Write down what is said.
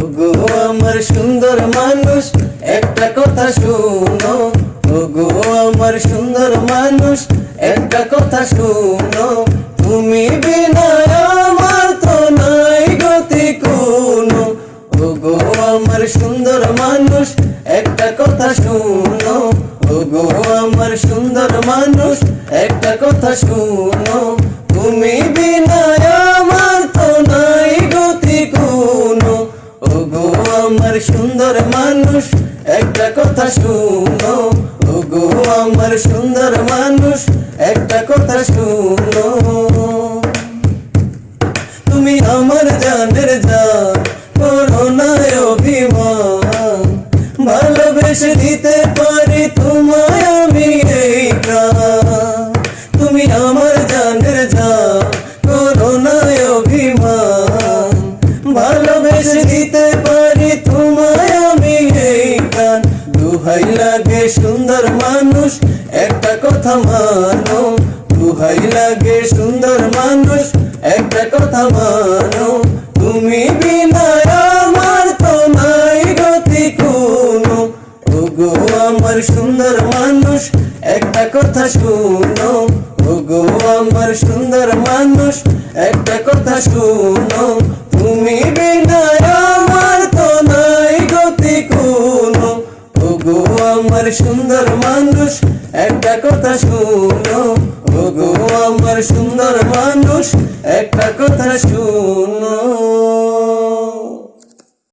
ওগো আমার সুন্দর মানুষ একটা কথা শুনো, ওগো আমার সুন্দর মানুষ একটা কথা শুনো, তুমি বিনা আমার তো নাই গতি কোনো। ওগো আমার সুন্দর মানুষ একটা কথা শুনো, ওগো আমার সুন্দর মানুষ একটা কথা শুনো, তুমি বিনা আমার তো নাই গতি কোনো। ওগো আমার সুন্দর মানুষ একটা কথা শুনো, ওগো আমার সুন্দর মানুষ একটা কথা শুনো। তুমি আমার জানের জান, করো না অভিমান, ভালোবেসে দিতে পারি তোমায় আমি এই প্রাণ। তুমি আমার জানের জান, করো না অভিমান, ভালোবেসে দিতে পারি তোমায় আমি এই প্রাণ। দুহাই লাগে সুন্দর মানুষ একটা কথা মানো, দুহাই লাগে সুন্দর মানুষ একটা কথা মানো, তুমি বিনা আমার তো নাই গতি কোনো। ওগো আমার সুন্দর মানুষ একটা কথা শুনো, ওগো আমার সুন্দর মানুষ একটা কথা শুনো, তুমি বিনা আমার তো নাই গতি কোনো। ওগো আমার সুন্দর মানুষ একটা কথা শুনো, ওগো আমার সুন্দর মানুষ একটা কথা শুনো।